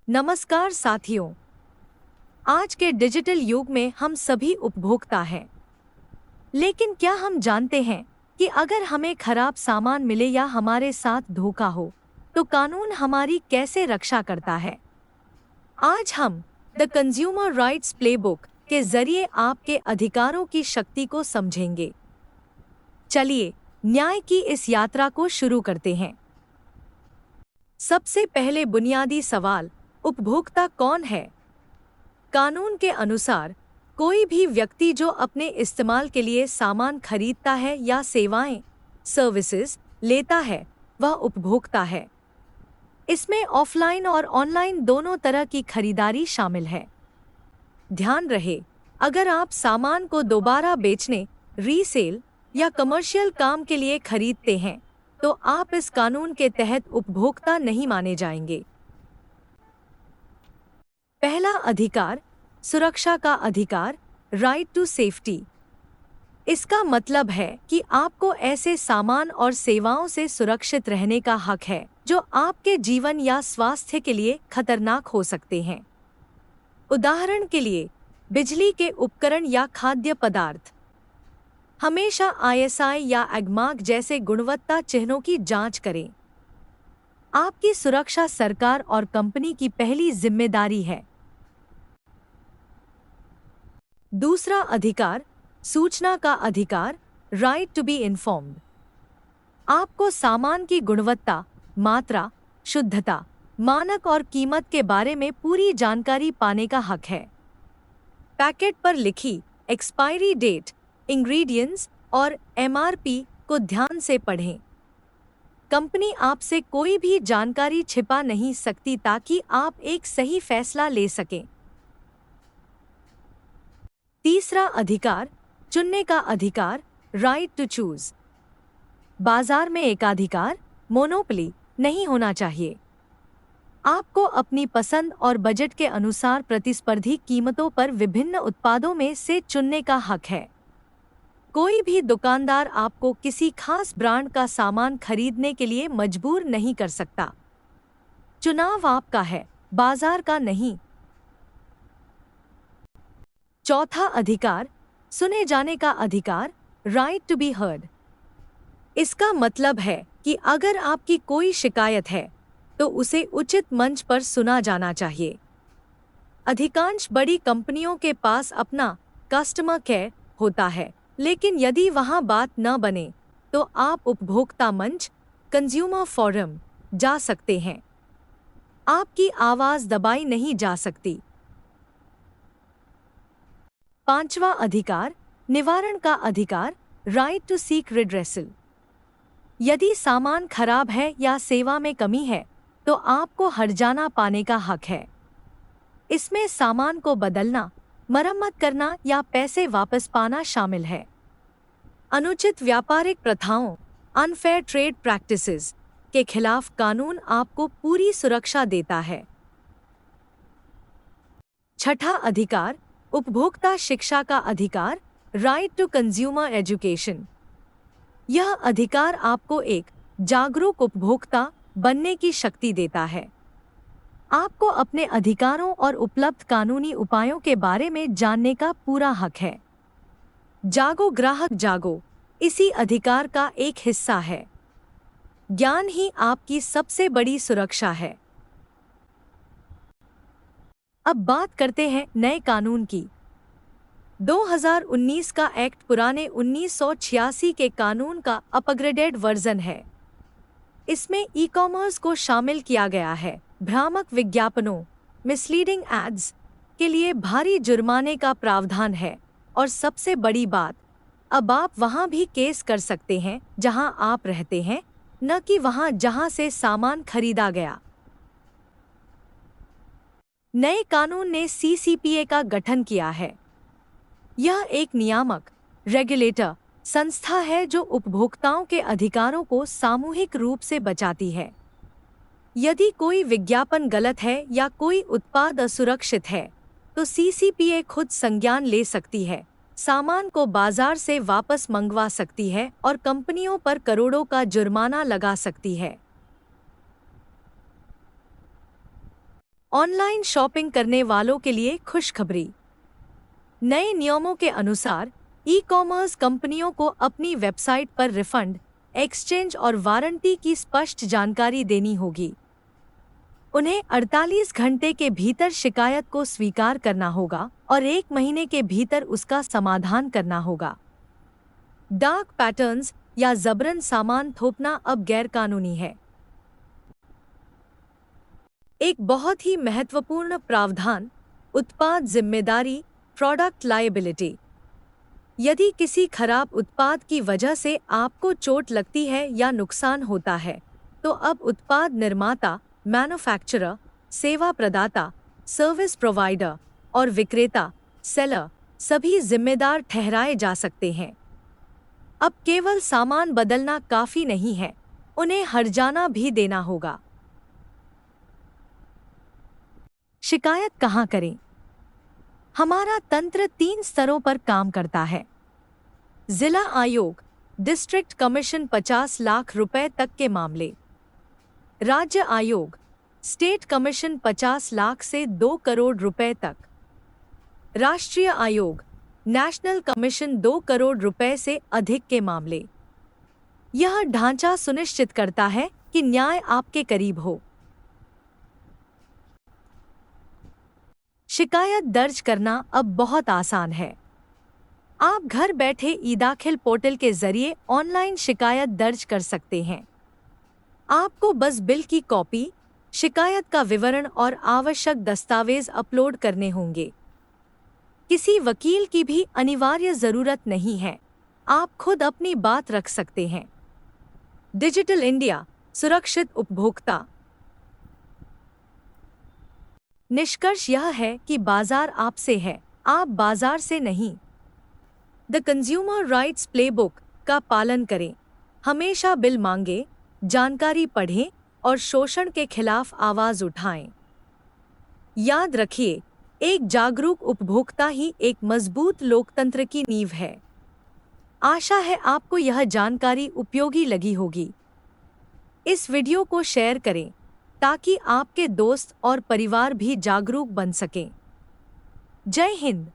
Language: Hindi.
नमस्कार साथियों। आज के डिजिटल युग में हम सभी उपभोक्ता हैं। लेकिन क्या हम जानते हैं कि अगर हमें खराब सामान मिले या हमारे साथ धोखा हो, तो कानून हमारी कैसे रक्षा करता है? आज हम द कंज्यूमर राइट्स प्लेबुक के जरिए आपके अधिकारों की शक्ति को समझेंगे। चलिए, न्याय की इस यात्रा को शुरू करते हैं। सबसे पहले बुनियादी सवाल, उपभोक्ता कौन है? कानून के अनुसार कोई भी व्यक्ति जो अपने इस्तेमाल के लिए सामान खरीदता है या सेवाएं सर्विसेज लेता है, वह उपभोक्ता है। इसमें ऑफलाइन और ऑनलाइन दोनों तरह की खरीदारी शामिल है। ध्यान रहे, अगर आप सामान को दोबारा बेचने, रीसेल या कमर्शियल काम के लिए खरीदते हैं, तो आप इस कानून के तहत उपभोक्ता नहीं माने जाएंगे। पहला अधिकार, सुरक्षा का अधिकार, राइट टू सेफ्टी। इसका मतलब है कि आपको ऐसे सामान और सेवाओं से सुरक्षित रहने का हक है जो आपके जीवन या स्वास्थ्य के लिए खतरनाक हो सकते हैं। उदाहरण के लिए, बिजली के उपकरण या खाद्य पदार्थ। हमेशा आईएसआई या एगमार्क जैसे गुणवत्ता चिन्हों की जांच करें। आपकी सुरक्षा सरकार और कंपनी की पहली जिम्मेदारी है। दूसरा अधिकार, सूचना का अधिकार, राइट टू बी इन्फॉर्म्ड। आपको सामान की गुणवत्ता, मात्रा, शुद्धता, मानक और कीमत के बारे में पूरी जानकारी पाने का हक है। पैकेट पर लिखी एक्सपायरी डेट, इंग्रेडिएंट्स और एमआरपी को ध्यान से पढ़ें। कंपनी आपसे कोई भी जानकारी छिपा नहीं सकती ताकि आप एक सही फैसला ले सकें। तीसरा अधिकार, चुनने का अधिकार, राइट टू चूज। बाजार में एकाधिकार, मोनोपोली नहीं होना चाहिए। आपको अपनी पसंद और बजट के अनुसार प्रतिस्पर्धी कीमतों पर विभिन्न उत्पादों में से चुनने का हक है। कोई भी दुकानदार आपको किसी खास ब्रांड का सामान खरीदने के लिए मजबूर नहीं कर सकता। चुनाव आपका है, बाजार का नहीं। चौथा अधिकार, सुने जाने का अधिकार, राइट टू बी हर्ड। इसका मतलब है कि अगर आपकी कोई शिकायत है, तो उसे उचित मंच पर सुना जाना चाहिए। अधिकांश बड़ी कंपनियों के पास अपना कस्टमर केयर होता है, लेकिन यदि वहां बात न बने, तो आप उपभोक्ता मंच, कंज्यूमर फोरम जा सकते हैं। आपकी आवाज दबाई नहीं जा सकती। पांचवा अधिकार, निवारण का अधिकार, राइट टू सीक रिड्रेसल। यदि सामान खराब है या सेवा में कमी है, तो आपको हर्जाना पाने का हक है। इसमें सामान को बदलना, मरम्मत करना या पैसे वापस पाना शामिल है। अनुचित व्यापारिक प्रथाओं, अनफेयर ट्रेड प्रैक्टिसेस के खिलाफ कानून आपको पूरी सुरक्षा देता है। छठा अधिकार, उपभोक्ता शिक्षा का अधिकार, राइट टू कंज्यूमर एजुकेशन। यह अधिकार आपको एक जागरूक उपभोक्ता बनने की शक्ति देता है। आपको अपने अधिकारों और उपलब्ध कानूनी उपायों के बारे में जानने का पूरा हक है। जागो ग्राहक जागो, इसी अधिकार का एक हिस्सा है। ज्ञान ही आपकी सबसे बड़ी सुरक्षा है। अब बात करते हैं नए कानून की। 2019 का एक्ट पुराने 1986 के कानून का अपग्रेडेड वर्जन है। इसमें ई कॉमर्स को शामिल किया गया है। भ्रामक विज्ञापनों, मिसलीडिंग एड्स के लिए भारी जुर्माने का प्रावधान है, और सबसे बड़ी बात, अब आप वहां भी केस कर सकते हैं जहां आप रहते हैं, न कि वहां जहां से सामान खरीदा गया। नए कानून ने सीसीपीए का गठन किया है। यह एक नियामक, रेगुलेटर संस्था है जो उपभोक्ताओं के अधिकारों को सामूहिक रूप से बचाती है। यदि कोई विज्ञापन गलत है या कोई उत्पाद असुरक्षित है, तो सीसीपीए खुद संज्ञान ले सकती है, सामान को बाजार से वापस मंगवा सकती है और कंपनियों पर करोड़ों का जुर्माना लगा सकती है। ऑनलाइन शॉपिंग करने वालों के लिए खुशखबरी। नए नियमों के अनुसार ई कॉमर्स कंपनियों को अपनी वेबसाइट पर रिफंड, एक्सचेंज और वारंटी की स्पष्ट जानकारी देनी होगी। उन्हें 48 घंटे के भीतर शिकायत को स्वीकार करना होगा और 1 महीने के भीतर उसका समाधान करना होगा। डार्क पैटर्न्स या जबरन सामान थोपना अब गैरकानूनी है। एक बहुत ही महत्वपूर्ण प्रावधान, उत्पाद जिम्मेदारी, प्रोडक्ट लायबिलिटी। यदि किसी खराब उत्पाद की वजह से आपको चोट लगती है या नुकसान होता है, तो अब उत्पाद निर्माता, मैन्युफैक्चरर, सेवा प्रदाता, सर्विस प्रोवाइडर और विक्रेता, सेलर, सभी जिम्मेदार ठहराए जा सकते हैं। अब केवल सामान बदलना काफी नहीं है, उन्हें हर्जाना भी देना होगा। शिकायत कहाँ करें? हमारा तंत्र 3 स्तरों पर काम करता है। जिला आयोग, डिस्ट्रिक्ट कमीशन 50 लाख रुपए तक के मामले। राज्य आयोग, स्टेट कमीशन 50 लाख से 2 करोड़ रुपए तक। राष्ट्रीय आयोग, नेशनल कमीशन 2 करोड़ रुपए से अधिक के मामले। यह ढांचा सुनिश्चित करता है कि न्याय आपके करीब हो। शिकायत दर्ज करना अब बहुत आसान है। आप घर बैठे ई-दाखिल पोर्टल के जरिए ऑनलाइन शिकायत दर्ज कर सकते हैं। आपको बस बिल की कॉपी, शिकायत का विवरण और आवश्यक दस्तावेज अपलोड करने होंगे। किसी वकील की भी अनिवार्य जरूरत नहीं है, आप खुद अपनी बात रख सकते हैं। डिजिटल इंडिया, सुरक्षित उपभोक्ता। निष्कर्ष यह है कि बाजार आपसे है, आप बाजार से नहीं। द कंज्यूमर राइट्स प्लेबुक का पालन करें, हमेशा बिल मांगे, जानकारी पढ़ें और शोषण के खिलाफ आवाज उठाएं। याद रखिए, एक जागरूक उपभोक्ता ही एक मजबूत लोकतंत्र की नींव है। आशा है आपको यह जानकारी उपयोगी लगी होगी। इस वीडियो को शेयर करें ताकि आपके दोस्त और परिवार भी जागरूक बन सकें। जय हिंद।